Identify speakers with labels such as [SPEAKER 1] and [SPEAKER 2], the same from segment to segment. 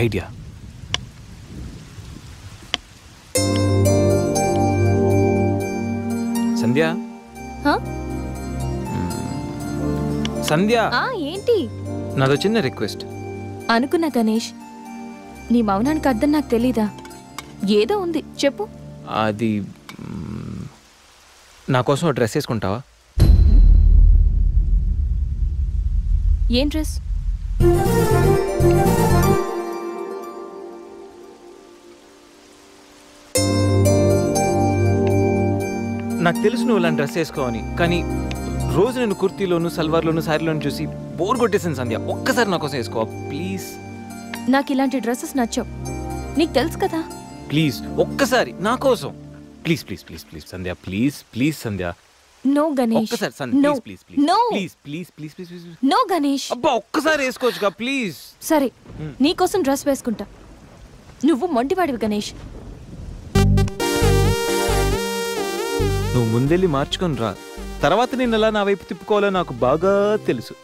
[SPEAKER 1] Idea. సంధ్య సంధ్య,
[SPEAKER 2] ఏంటి?
[SPEAKER 1] నాదో చిన్న రిక్వెస్ట్.
[SPEAKER 2] అనుకున్నా గణేష్, నీ మౌనానికి అర్థం నాకు తెలీదా? ఏదో ఉంది, చెప్పు.
[SPEAKER 1] అది నా కోసం డ్రెస్ వేసుకుంటావా?
[SPEAKER 2] ఏం డ్రెస్?
[SPEAKER 1] నాకు తెలుసు నువ్వు ఇలాంటి డ్రెస్ వేసుకోవని, కానీ రోజు నేను కుర్తీలోను సల్వార్లోను శారీలోను చూసి బోర్ కొట్టేసాను సంధ్య. ఒక్కసారి నా కోసం వేసుకోవా ప్లీజ్?
[SPEAKER 2] నాకు ఇలాంటి డ్రెస్సెస్ నచ్చవు, నీకు తెలుసు కదా.
[SPEAKER 1] ప్లీజ్ ఒక్కసారి నా కోసం, please please please please Sandhya, please please Sandhya.
[SPEAKER 2] No Ganesh,
[SPEAKER 1] ఒక్కసారి Sandhya, please please
[SPEAKER 2] no
[SPEAKER 1] please please please please please.
[SPEAKER 2] No Ganesh.
[SPEAKER 1] అబ్బా ఒక్కసారి వేసుకోవచ్చుగా ప్లీజ్.
[SPEAKER 2] సరే, నీకోసం డ్రెస్ వేసుకుంటా. నువ్వు మొండివాడివి గణేష్.
[SPEAKER 1] నువ్వు ముందెళ్ళి మార్చుకొని రా, తర్వాత నేను ఎలా నా వైపు తిప్పుకోవాలో నాకు బాగా తెలుసు.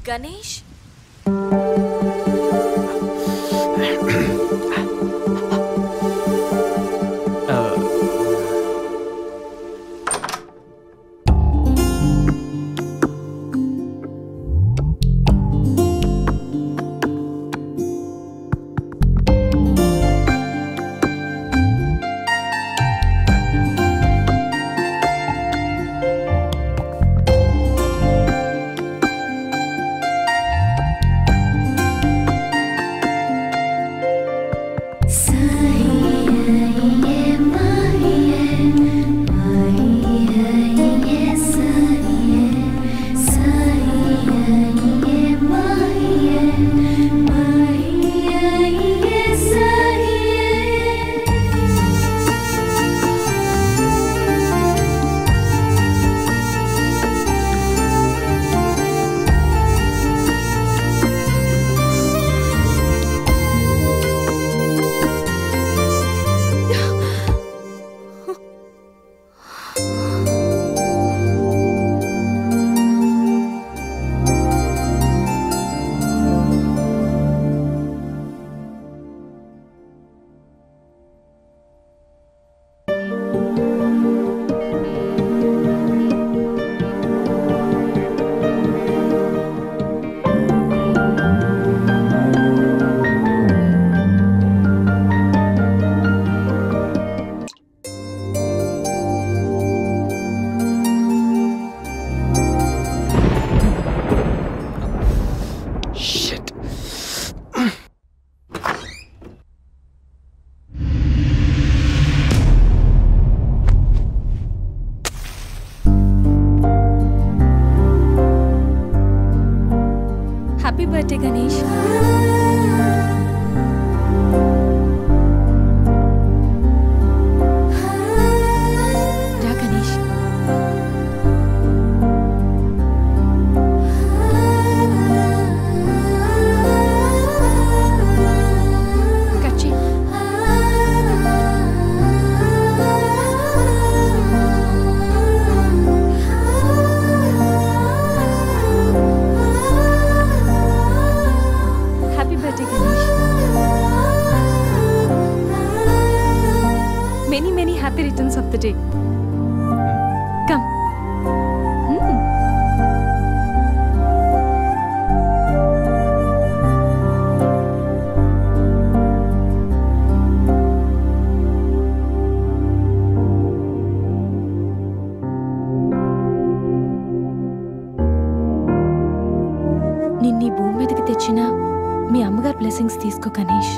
[SPEAKER 2] Ganesh, happy birthday Ganesh. రా గణేష్. కట్ చేయి. Many, many happy returns of the day. Come. నిన్ని భూమి మీదకి తెచ్చిన మీ అమ్మగారి బ్లెస్సింగ్స్ తీసుకో గణేష్.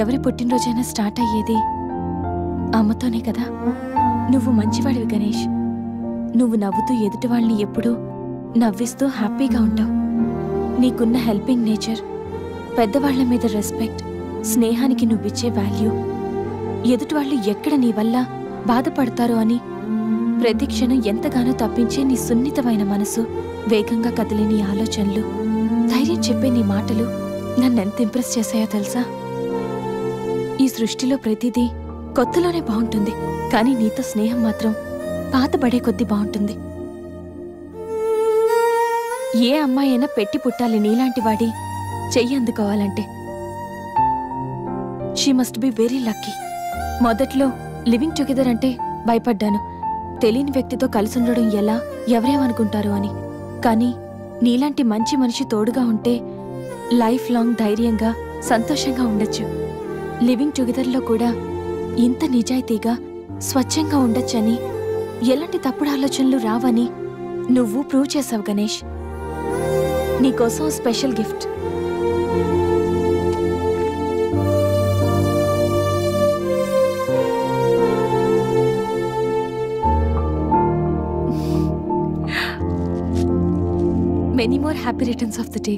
[SPEAKER 2] ఎవరి పుట్టినరోజైనా స్టార్ట్ అయ్యేది అమ్మతోనే కదా. నువ్వు మంచివాడివి గణేష్. నువ్వు నవ్వుతూ ఎదుటి వాళ్ళని ఎప్పుడూ నవ్విస్తూ హ్యాపీగా ఉంటావు. నీకున్న హెల్పింగ్ నేచర్, పెద్దవాళ్ల మీద రెస్పెక్ట్, స్నేహానికి నువ్విచ్చే వాల్యూ, ఎదుటి వాళ్ళు ఎక్కడ నీ వల్ల బాధపడతారో అని ప్రతి క్షణం ఎంతగానో తప్పించే నీ సున్నితమైన మనసు, వేగంగా కదిలే నీ ఆలోచనలు, ధైర్యం చెప్పే నీ మాటలు నన్నెంత ఇంప్రెస్ చేశాయో తెలుసా. ఈ సృష్టిలో ప్రతిదీ కొత్తలోనే బాగుంటుంది, కానీ నీతో స్నేహం మాత్రం పాత పడే కొద్దీ బాగుంటుంది. ఏ అమ్మాయి అయినా పెట్టి పుట్టాలి నీలాంటి వాడి చెయ్యి అందుకోవాలంటే. She must be very lucky. మొదట్లో లివింగ్ టుగెదర్ అంటే భయపడ్డాను, తెలియని వ్యక్తితో కలిసి ఉండడం ఎలా, ఎవరేమనుకుంటారు అని. కానీ నీలాంటి మంచి మనిషి తోడుగా ఉంటే లైఫ్ లాంగ్ ధైర్యంగా సంతోషంగా ఉండొచ్చు. లివింగ్ టుగెదర్లో కూడా ఇంత నిజాయితీగా స్వచ్ఛంగా ఉండొచ్చని, ఎలాంటి తప్పుడు ఆలోచనలు రావని నువ్వు ప్రూవ్ చేసావు గణేష్. నీకోసం special gift. Many more happy returns of the day.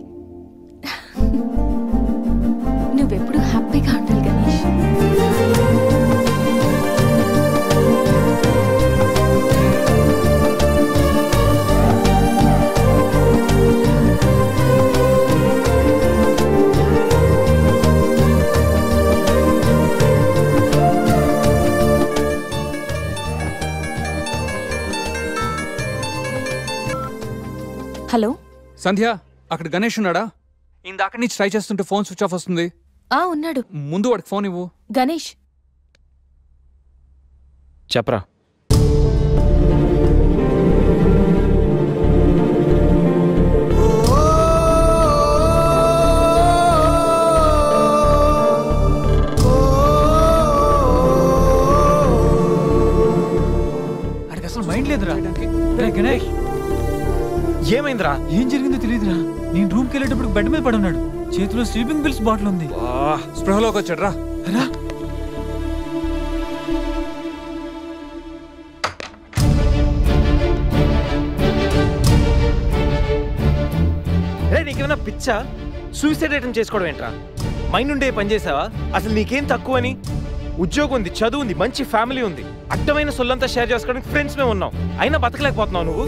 [SPEAKER 2] నువ్వెప్పుడు హ్యాపీగా ఉండాలి గణేష్. హలో
[SPEAKER 3] సంధ్య, అక్కడ గణేష్ ఉన్నాడా? ఇందాక నుంచి ట్రై చేస్తుంటే ఫోన్ స్విచ్ ఆఫ్ వస్తుంది.
[SPEAKER 2] ఉన్నాడు.
[SPEAKER 3] ముందు వాడికి ఫోన్ ఇవ్వు.
[SPEAKER 2] గణేష్
[SPEAKER 1] చెప్పరా.
[SPEAKER 4] అడికి అసలు మైండ్ లేదురా. గణేష్
[SPEAKER 1] ఏమైందిరా?
[SPEAKER 4] ఏం జరిగిందో తెలియదురా. నేను రూమ్కి వెళ్ళేటప్పుడు బెడ్ మీద పడున్నాడు, చేతిలో స్లీపింగ్ పిల్స్ బాటిల్ ఉంది.
[SPEAKER 3] స్పృహలోకి వచ్చాడు రా.
[SPEAKER 1] నీకేమైనా పిచ్చా? సూసైడ్ అటెంప్ట్ చేసుకోవడం ఏంట్రా? మైండ్ ఉండే పని చేసావా? అసలు నీకేం తక్కువని? ఉద్యోగం ఉంది, చదువు ఉంది, మంచి ఫ్యామిలీ ఉంది, అడ్డమైన సొల్లంతా షేర్ చేసుకోవడానికి ఫ్రెండ్స్ మేము ఉన్నాం. అయినా బతకలేకపోతున్నావు నువ్వు.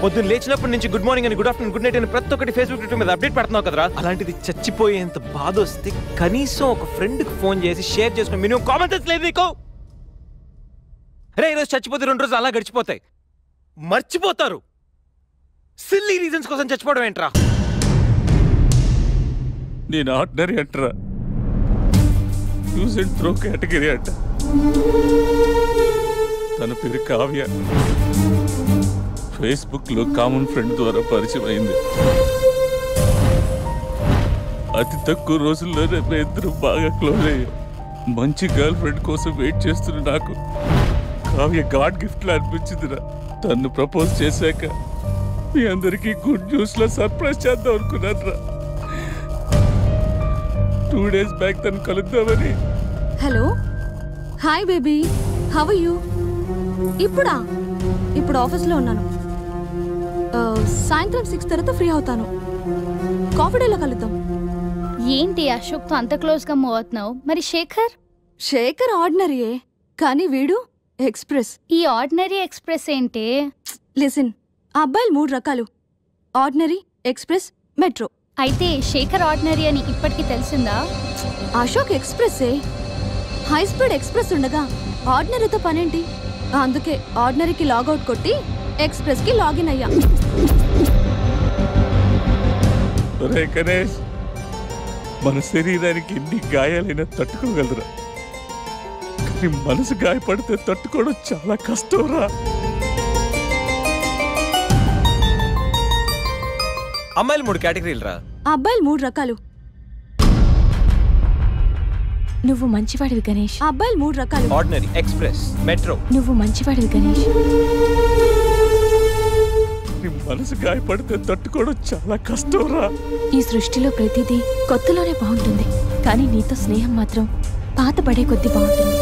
[SPEAKER 1] పొద్దున్న లేచినప్పటి నుంచి గుడ్ మార్నింగ్ అని, గుడ్ ఆఫ్టర్నూన్, గుడ్ నైట్ అని ప్రతి ఒక్కటి ఫేస్బుక్ ట్విట్టర్ మీద అప్డేట్ పెడుతున్నావు కదరా. అలాంటిది చచ్చిపోయేంత బాధ వస్తే కనీసం ఒక ఫ్రెండ్కి ఫోన్ చేసి షేర్ చేసుకుని మినిమం కామన్ సెన్స్ లేదు నీకు? రే, ఈరోజు చచ్చిపోతే 2 రోజులు అలా గడిచిపోతాయి, మర్చిపోతారు. సిల్లీ రీజన్స్ కోసం చచ్చిపోవడం ఏంట్రా?
[SPEAKER 5] నేను ఆర్డినరీ అంటరా, యూజ్ అండ్ త్రో కేటగిరీ అంట. తన పేరు కావ్య, ఫేస్బుక్ లో కామన్ ఫ్రెండ్ ద్వారా పరిచయం అయింది. అతి తక్కువ రోజుల్లోనే ఇద్దరు బాగా క్లోజ్ అయ్యాం. మంచి గర్ల్ ఫ్రెండ్ కోసం వెయిట్ చేస్తున్న నాకు కావ్య గాడ్ గిఫ్ట్ లా అనిపించిందిరా. తను ప్రపోజ్ చేశాక మీ అందరికీ గుడ్ న్యూస్ లో సర్ప్రైజ్ చేద్దాం అనుకున్నారా. 2 days బ్యాక్ తను కలుద్దామని.
[SPEAKER 6] Hello, hi baby, how are you? ఇప్పుడు ఆఫీస్లో ఉన్నాను. సాయంత్రం 6 తర్వాత ఫ్రీ అవుతాను. కాఫీ డేలో కలుద్దాం.
[SPEAKER 7] ఏంటి అశోక్తో అంత క్లోజ్గా మూవ్ అవుతున్నావు? మరి
[SPEAKER 6] శేఖర్ ఆర్డినరీయే, కానీ వీడు ఎక్స్ప్రెస్.
[SPEAKER 7] ఈ ఆర్డినరీ ఎక్స్ప్రెస్ ఏంటి?
[SPEAKER 6] లిసన్, ఆ అబ్బాయిలు 3 రకాలు: ఆర్డినరీ, ఎక్స్ప్రెస్, మెట్రో.
[SPEAKER 7] అయితే శేఖర్ ఆర్డినరీ అని ఇప్పటికి తెలిసిందా?
[SPEAKER 6] అశోక్ ఎక్స్ప్రెస్సే. హై స్పీడ్ ఎక్స్ప్రెస్ ఉండగా ఆర్డినరీతో పనేంటి? అందుకే ఆర్డినరీకి లాగౌట్ కొట్టి ఎక్స్ప్రెస్కి లాగిన్ అయ్యా.
[SPEAKER 5] గణేష్, మన శరీరానికి ఎన్ని గాయాలైనా తట్టుకోగలరా, కానీ మనసు గాయపడితే తట్టుకోవడం చాలా కష్టంరా.
[SPEAKER 1] అమ్మాయిలు 3 కేటగిరీలు రా.
[SPEAKER 6] అబ్బాయిలు 3 రకాలు.
[SPEAKER 2] నువ్వు మంచివాడివి గణేష్.
[SPEAKER 6] అబ్బాయిలు 3 రకాలు:
[SPEAKER 1] ఆర్డినరీ, ఎక్స్ప్రెస్, మెట్రో.
[SPEAKER 2] నువ్వు మంచివాడివి గణేష్.
[SPEAKER 5] మనసు గాయపడితే తట్టుకోవడం చాలా కష్టంరా.
[SPEAKER 2] ఈ సృష్టిలో ప్రతిదీ కొత్తలోనే బాగుంటుంది, కానీ నీతో స్నేహం మాత్రం పాత పడే కొద్దీ బాగుంటుంది.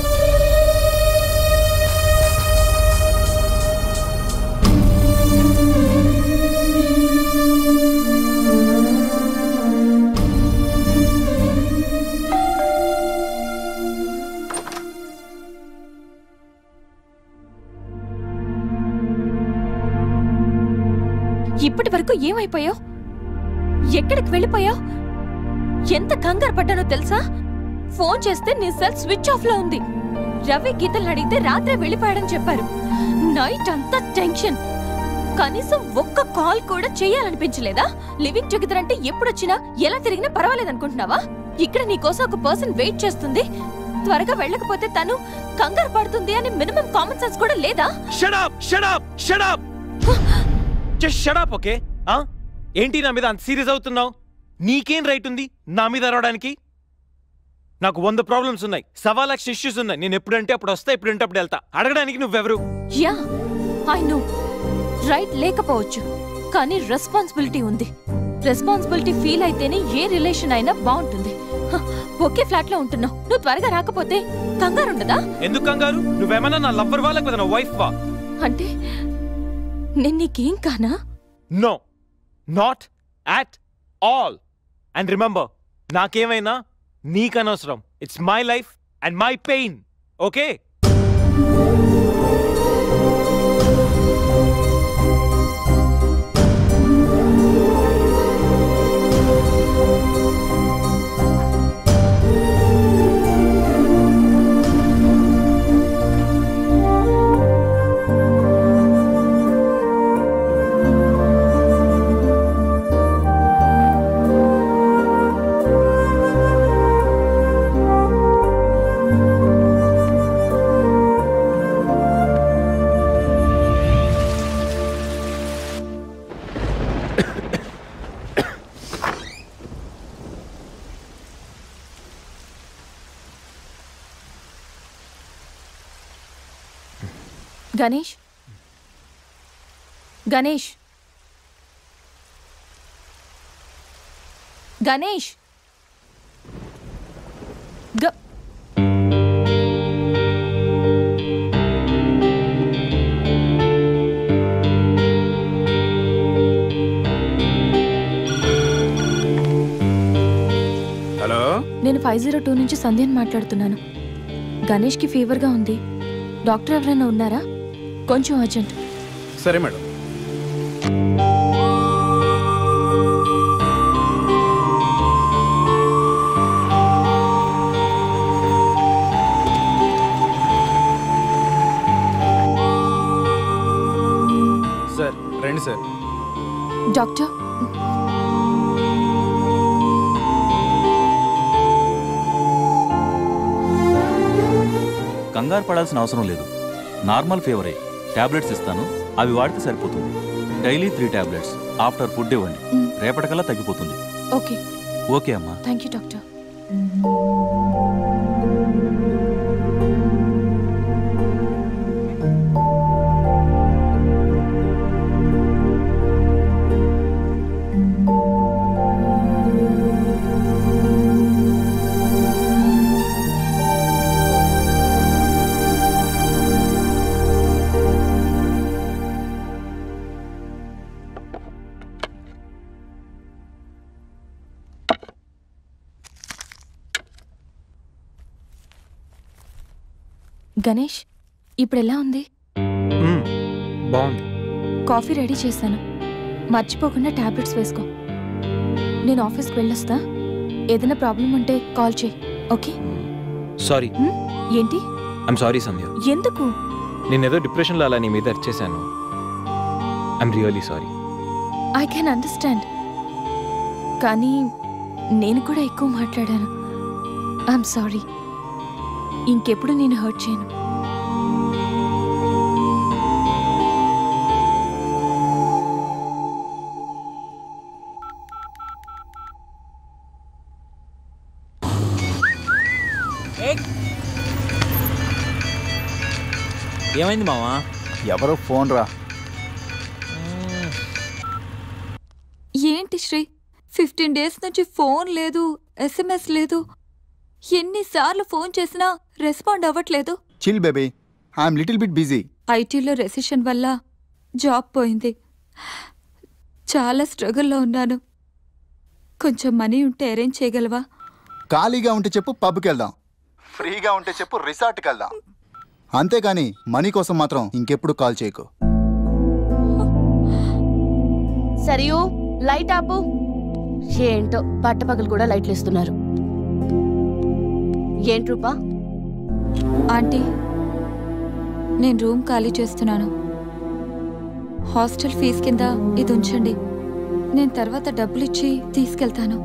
[SPEAKER 2] ఇప్పటి వరకు ఏమైపోయావు? ఎక్కడికి వెళ్ళిపోయావు? ఎంత కంగారు పడ్డానో తెలుసా? ఫోన్ చేస్తే నీ సెల్ స్విచ్ ఆఫ్ లో ఉంది. రవి గీతలు అడిగితే రాత్రే వెళ్ళిపోయాడని చెప్పారు. నైట్ అంతా టెన్షన్. కనీసం ఒక్క కాల్ కూడా చేయాలనిపించలేదా? లివింగ్ టుగెదర్ అంటే ఎప్పుడొచ్చినా ఎలా తిరిగినా పర్వాలేదనుకుంటున్నావా? ఇక్కడ నీకోసం ఒక పర్సన్ వెయిట్ చేస్తుంది. త్వరగా వెళ్ళకపోతే తను కంగారు పడుతుంది అని మినిమం కామన్ సెన్స్ కూడా లేదా?
[SPEAKER 1] Shut up shut up shut up just shut up. Okay, ఏంటి నా మీద అంత సీరియస్ అవుతున్నావు? నీకేం రైట్ ఉంది నా మీద అరవడానికి? నాకు 100 ప్రాబ్లమ్స్ ఉన్నాయి, 1.25 లక్ష ఇష్యూస్ ఉన్నాయి. నేను ఎప్పుడంటే అప్పుడు వస్తా, ఎప్పుడంటే అప్పుడు వెళ్తా. అడగడానికి నువ్వెవరు?
[SPEAKER 2] యా ఐ నో, రైట్ లేకపోవచ్చు, కానీ రెస్పాన్సిబిలిటీ ఉంది. రెస్పాన్సిబిలిటీ ఫీల్ అయితేనే ఏ రిలేషన్ అయినా బాగుంటుంది. ఒకే ఫ్లాట్ లో ఉంటున్నావు, నువ్వు త్వరగా రాకపోతే కంగారు ఉండదా?
[SPEAKER 1] ఎందుకు కంగారు? నువ్వేమన్నా నా లవ్వర్ వా లేకపోతే నా వైఫ్ వా?
[SPEAKER 2] అంటే నేను నీకేం కానా?
[SPEAKER 1] No, not at all. And remember, నాకేమైనా నీకనవసరం. It's my life and my pain. Okay?
[SPEAKER 2] Ganesh, Ganesh, Ganesh,
[SPEAKER 8] hello,
[SPEAKER 2] నేను 502 నుంచి సంధ్యని మాట్లాడుతున్నాను. గణేష్కి ఫీవర్గా ఉంది. డాక్టర్ ఎవరైనా ఉన్నారా? కొంచెం అర్జెంట్.
[SPEAKER 8] సరే మేడం. సార్ రండి సార్.
[SPEAKER 2] డాక్టర్,
[SPEAKER 9] కంగారు పడాల్సిన అవసరం లేదు. నార్మల్ ఫీవరే. టాబ్లెట్స్ ఇస్తాను, అవి వాడితే సరిపోతుంది. Daily 3 tablets. ఆఫ్టర్ ఫుడ్ ఇవ్వండి, రేపటికల్లా తగ్గిపోతుంది.
[SPEAKER 2] ఓకే.
[SPEAKER 9] ఓకే అమ్మా.
[SPEAKER 2] Thank you doctor. గణేష్, ఇప్పుడు ఎలా ఉంది?
[SPEAKER 1] బాగుంది.
[SPEAKER 2] కాఫీ రెడీ చేశాను, మర్చిపోకుండా టాబ్లెట్స్ వేసుకో. నేను ఆఫీస్కి వెళ్ళొస్తా. ఏదైనా ప్రాబ్లం ఉంటే కాల్ చేయి. ఓకే?
[SPEAKER 1] సారీ.
[SPEAKER 2] ఏంటి?
[SPEAKER 1] I'm sorry Sandhya.
[SPEAKER 2] ఎందుకు?
[SPEAKER 1] నేనేదో డిప్రెషన్లో అలా నీ మీద అరిచేశాను. I'm really sorry.
[SPEAKER 2] I can understand, కానీ నేను కూడా ఎక్కువ మాట్లాడాను. I'm sorry. ఇంకెప్పుడు నేను హర్ట్ చేయను.
[SPEAKER 10] ఏమైంది మావా?
[SPEAKER 8] ఎవరో ఫోన్ రా.
[SPEAKER 11] ఏంటి శ్రీ, 15 డేస్ నుంచి ఫోన్ లేదు, SMS లేదు. ఎన్నిసార్లు ఫోన్ చేసినా రెస్పాండ్ అవ్వట్లేదు.
[SPEAKER 8] Chill baby, I'm little bit busy.
[SPEAKER 11] ఐటీలో రెసిషన్ వల్ల జాబ్ పోయింది. చాలా స్ట్రగుల్లో ఉన్నాను. కొంచెం మనీ ఉంటే అరేంజ్ చేయగలవా?
[SPEAKER 8] ఖాళీగా ఉంటే చెప్పు, పబ్కి వెళ్దాం. ఫ్రీగా ఉంటే చెప్పు, రిసార్ట్కి వెళ్దాం. అంతేగాని మనీ కోసం మాత్రం ఇంకెప్పుడు కాల్ చేయకు.
[SPEAKER 12] సరియు, లైట్ ఆపు. ఏంటో పట్టపగలు కూడా లైట్లు ఇస్తున్నారు. ఏంటి రూపా,
[SPEAKER 11] ఆంటీ, నేను రూమ్ ఖాళీ చేస్తున్నాను. హాస్టల్ ఫీజు కింద ఇది ఉంచండి. నేను తర్వాత డబ్బులు ఇచ్చి తీసుకెళ్తాను.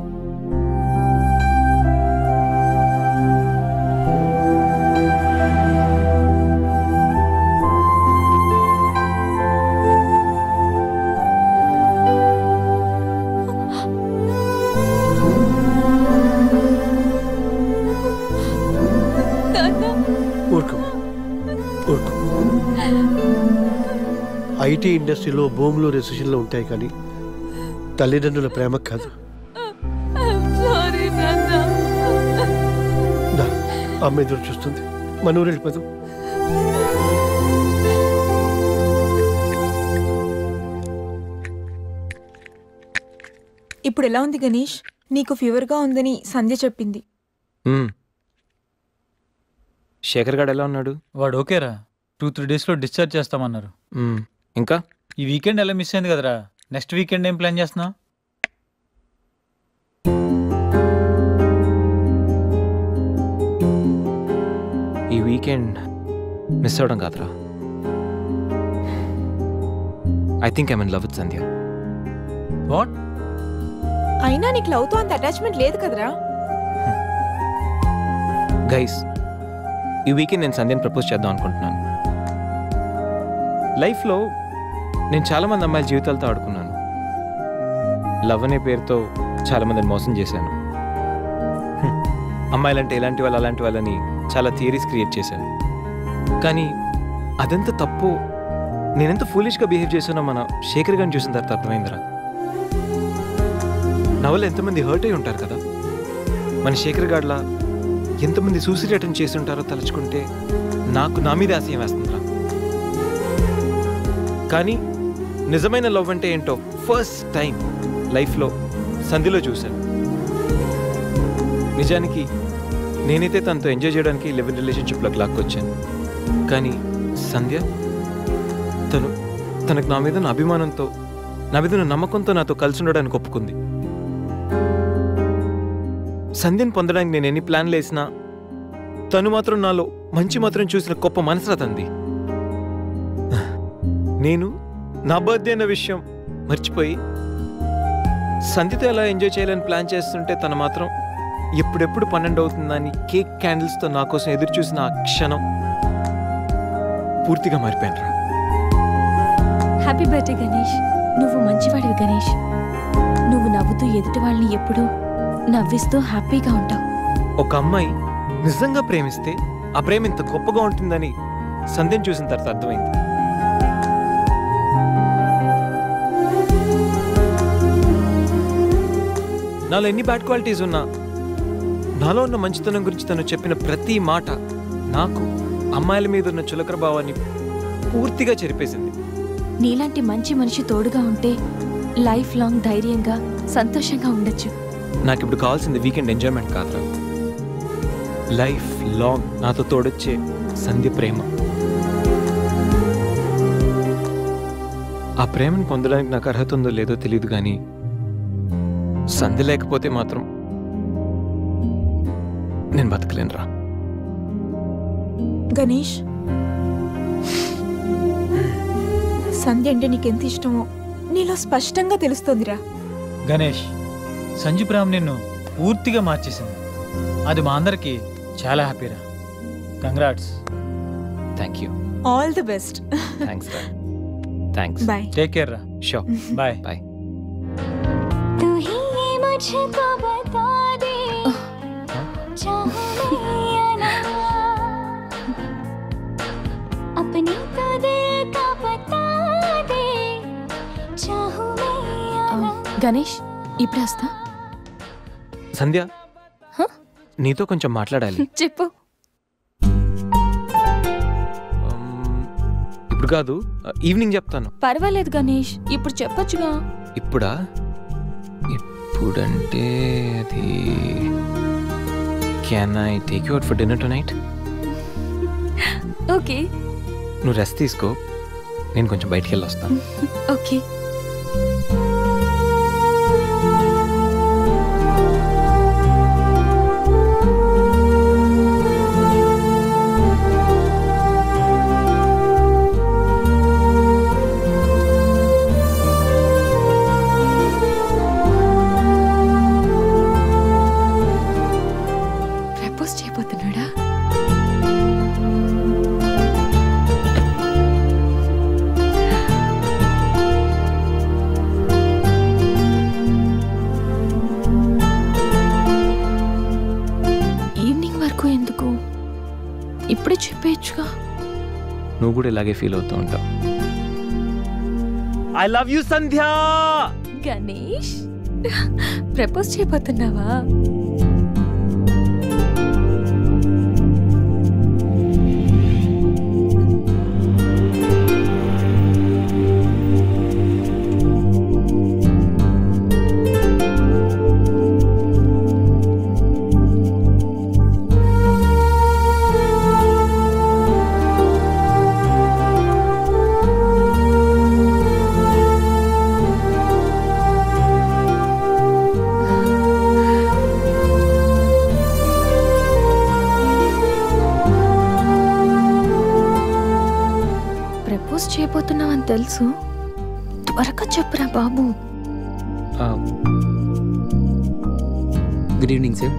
[SPEAKER 10] ఐటీ ఇండస్ట్రీలో భూములు రెసిషన్లో ఉంటాయి కానీ తల్లిదండ్రుల ప్రేమ కాదు. అమ్మ ఎదురు చూస్తుంది. మన ఊరు వెళ్ళిపోదాం.
[SPEAKER 13] ఇప్పుడు ఎలా ఉంది గణేష్? నీకు ఫీవర్గా ఉందని సంధ్య చెప్పింది.
[SPEAKER 1] శేఖర్ గారు ఎలా ఉన్నాడు?
[SPEAKER 4] వాడు ఓకేరా. 2-3 డేస్లో డిశ్చార్జ్ చేస్తామన్నారు.
[SPEAKER 1] ఇంకా
[SPEAKER 4] ఈ వీకెండ్ ఎలా మిస్ అయింది కదరా. నెక్స్ట్ వీకెండ్ ఏం ప్లాన్ చేస్తున్నావు?
[SPEAKER 1] ఈ వీకెండ్ మిస్ అవడం కాదురా. I think I'm in love with Sandhya.
[SPEAKER 4] What?
[SPEAKER 13] అయినా నీకు లవ్తో అంత అటాచ్మెంట్ లేదు కదరా.
[SPEAKER 1] గైస్, ఈ వీకెండ్ నేను సంధ్యని ప్రపోజ్ చేద్దాం అనుకుంటున్నాను. లైఫ్లో నేను చాలామంది అమ్మాయిల జీవితాలతో ఆడుకున్నాను. లవ్ అనే పేరుతో చాలామందిని మోసం చేశాను. అమ్మాయిలంటే ఇలాంటి వాళ్ళు అలాంటి వాళ్ళని చాలా థియరీస్ క్రియేట్ చేశాను. కానీ అదెంత తప్పు, నేనెంత ఫూలిష్గా బిహేవ్ చేశానో మన శేఖర్ గారిని చూసిన తర్వాత అర్థమైందిరా. నా వల్ల ఎంతమంది హర్ట్ అయి ఉంటారు కదా. మన శేఖర్ గారిలా ఎంతమంది సూసైడ్ అటెంప్ట్ చేసి ఉంటారో తలుచుకుంటే నాకు నా మీద ఆశయం వేస్తుందిరా. కానీ నిజమైన లవ్ అంటే ఏంటో ఫస్ట్ టైం లైఫ్లో సంధ్యలో చూశాను. నిజానికి నేనైతే తనతో ఎంజాయ్ చేయడానికి లివ్ ఇన్ రిలేషన్షిప్లోకి లాక్కొచ్చాను. కానీ సంధ్య తనకు నా మీద నా అభిమానంతో, నా మీద నా నమ్మకంతో నాతో కలిసి ఉండడానికి ఒప్పుకుంది. సంధ్యను పొందడానికి నేను ఎన్ని ప్లాన్లు వేసినా తను మాత్రం నాలో మంచి మాత్రం చూసిన గొప్ప మనసురా తంది. నేను నా బర్త్డే అన్న విషయం మర్చిపోయి సంధ్యతో ఎలా ఎంజాయ్ చేయాలని ప్లాన్ చేస్తుంటే తను మాత్రం ఎప్పుడెప్పుడు 12 అవుతుందని కేక్ క్యాండిల్స్తో నా కోసం ఎదురు చూసిన ఆ క్షణం పూర్తిగా మారిపోయాను రా.
[SPEAKER 2] Happy birthday Ganesh. నువ్వు మంచివాడివి గణేష్. నువ్వు నవ్వుతూ ఎదుటి వాళ్ళని ఎప్పుడూ నవ్విస్తూ హ్యాపీగా ఉంటావు.
[SPEAKER 1] ఒక అమ్మాయి నిజంగా ప్రేమిస్తే ఆ ప్రేమ ఇంత గొప్పగా ఉంటుందని సంధ్యను చూసిన తర్వాత అర్థమైంది. నాలో ఎన్ని బ్యాడ్ క్వాలిటీస్ ఉన్నా నాలో ఉన్న మంచితనం గురించి తను చెప్పిన ప్రతి మాట నాకు అమ్మాయిల మీద ఉన్న చులకర భావాన్ని పూర్తిగా చెరిపేసింది.
[SPEAKER 2] నీలాంటి మంచి మనిషి తోడుగా ఉంటే లైఫ్ లాంగ్ ధైర్యంగా సంతోషంగా ఉండొచ్చు.
[SPEAKER 1] నాకు ఇప్పుడు కావాల్సింది వీకెండ్ ఎంజాయ్మెంట్ కాదురా, లైఫ్ లాంగ్ నాతో తోడొచ్చే సంధ్య ప్రేమ. ఆ ప్రేమను పొందడానికి నాకు అర్హత ఉందో లేదో తెలియదు, కానీ సంధ్య లేకపోతే మాత్రం నేను బతకలేనురా.
[SPEAKER 13] గణేష్, సంధ్య అంటే నీకెంత ఇష్టమో నీలో స్పష్టంగా తెలుస్తోందిరా.
[SPEAKER 4] గణేష్, సంజు ప్రేమ నిన్ను పూర్తిగా మార్చేసింది. అది మా అందరికి చాలా హ్యాపీరా. Congrats.
[SPEAKER 1] Thank you.
[SPEAKER 13] All the best.
[SPEAKER 1] Thanks రా. థ్యాంక్స్.
[SPEAKER 13] బాయ్.
[SPEAKER 4] టేక్ కేర్ రా.
[SPEAKER 1] షూర్.
[SPEAKER 4] బాయ్.
[SPEAKER 1] బాయ్.
[SPEAKER 2] గణేష్, ఇప్పుడు వస్తా.
[SPEAKER 1] సంధ్య, నీతో కొంచెం మాట్లాడాలి.
[SPEAKER 2] చెప్పు.
[SPEAKER 1] ఇప్పుడు కాదు, ఈవినింగ్ చెప్తాను.
[SPEAKER 2] పర్వాలేదు గణేష్, ఇప్పుడు చెప్పొచ్చుగా.
[SPEAKER 1] ఇప్పుడా? ఇప్పుడంటే అది can I take you out for dinner tonight?
[SPEAKER 2] Okay.
[SPEAKER 1] నువ్వు రెస్ట్ తీసుకో, నేను కొంచెం బయటికి వెళ్ళి వస్తాను.
[SPEAKER 2] ఓకే.
[SPEAKER 1] నువ్వు కూడా ఇలాగే ఫీల్ అవుతూ ఉంటావు. I love you Sandhya.
[SPEAKER 2] Ganesh, propose చేయబోతున్నావా? చేయబోతున్నావని తెలుసు, త్వరగా చెప్పురా బాబు.
[SPEAKER 14] Good evening sir.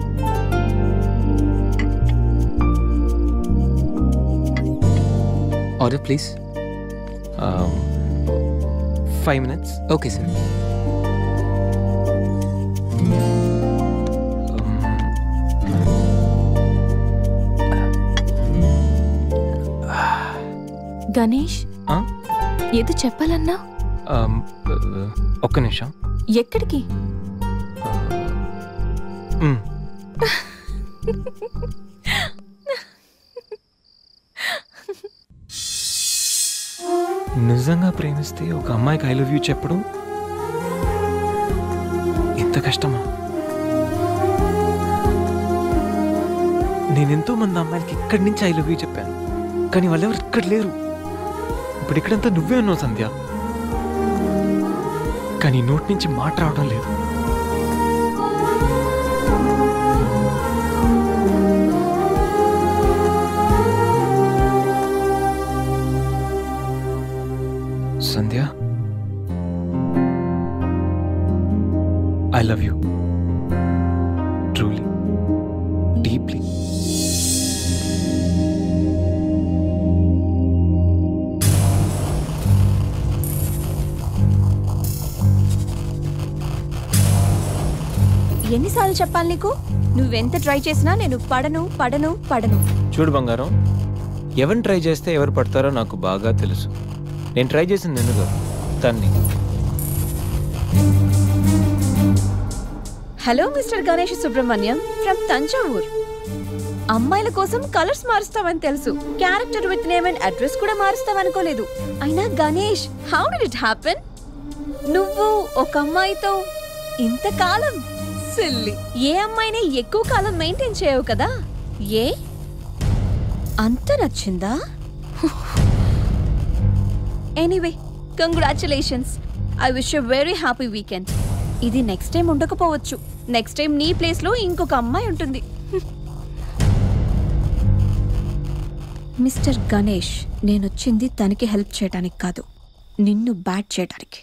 [SPEAKER 14] Order please.
[SPEAKER 1] 5 minutes.
[SPEAKER 14] Okay sir.
[SPEAKER 2] Ganesh, ఏదో చెప్పాలన్నా?
[SPEAKER 1] ఒక్క నిమిషం.
[SPEAKER 2] ఎక్కడికి?
[SPEAKER 1] నిజంగా ప్రేమిస్తే ఒక అమ్మాయికి ఐ లవ్ యూ చెప్పడం ఎంత కష్టమా? నేనెంతో మంది అమ్మాయిలకి ఇక్కడి నుంచి ఐ లవ్ యూ చెప్పాను, కానీ వాళ్ళెవరు ఇక్కడ లేరు. ఇప్పుడు ఇక్కడంతా నువ్వే ఉన్నావు సంధ్య, కానీ నోటి నుంచి మాట రావడం లేదు. Sandhya, I love you truly, deeply.
[SPEAKER 13] ఎన్నిసార్లు చెప్పాలి నీకు? నువ్వెంత ట్రై చేసినా నేను పడను పడను పడను.
[SPEAKER 1] చూడు బంగారం, ఎవరిని ట్రై చేస్తే ఎవరు పడతారో నాకు బాగా తెలుసు. నేను ట్రై చేసింది ఎందుకు తన్ని.
[SPEAKER 13] Hello mister Ganesh Subrahmanyam from Thanjavur. అమ్మాయిల కోసం కలర్స్ మారుస్తావని తెలుసు, character with name and address కూడా మారుస్తావనుకోలేదు. అయినా Ganesh, how did it happen? నువ్వు ఒక అమ్మాయితో ఇంతకాలం సిల్లీ. ఏ అమ్మాయిని ఎక్కువ కాలం మెయింటైన్ చేయవు కదా? ఏ అంత నచ్చిందా? Anyway, congratulations. I wish you very happy weekend. ఇది నెక్స్ట్ టైం ఉండకపోవచ్చు. నెక్స్ట్ టైం నీ ప్లేస్లో ఇంకొక అమ్మాయి ఉంటుంది. మిస్టర్ గణేష్, నేనొచ్చింది తనకి హెల్ప్ చేయడానికి కాదు, నిన్ను బ్యాట్ చేయడానికి.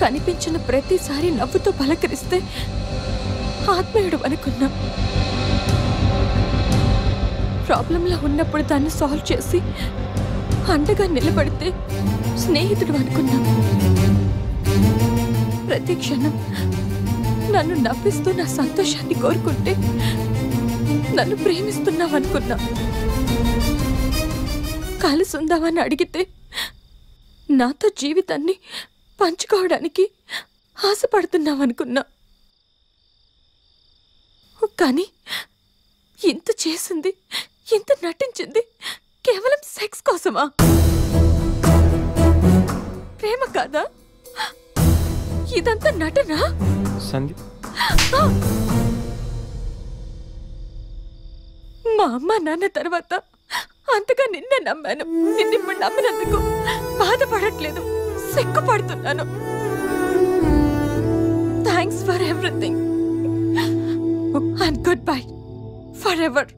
[SPEAKER 2] కనిపించిన ప్రతిసారి నవ్వుతో పలకరిస్తే ఆత్మీయుడు అనుకున్నా. ప్రాబ్లంలో ఉన్నప్పుడు దాన్ని సాల్వ్ చేసి అండగా నిలబడితే స్నేహితుడు అనుకున్నా. ప్రతి క్షణం నన్ను నవ్విస్తూ నా సంతోషాన్ని కోరుకుంటే నన్ను ప్రేమిస్తున్నావనుకున్నా. కలిసి ఉందామని అడిగితే నాతో జీవితాన్ని పంచుకోవడానికి ఆశపడుతున్నావనుకున్నా. కానీ ఇంత చేసింది, ఇంత నటించింది కేవలం సెక్స్ కోసమా? ప్రేమ కాదా? ఇదంతా నటనా? మా అమ్మ నాన్న తర్వాత అంతగా నిన్నే నమ్మాను. నిన్నిప్పుడు నమ్మినందుకు బాధపడట్లేదు, సిగ్గుపడుతున్నాను. Thanks for everything and goodbye for ever.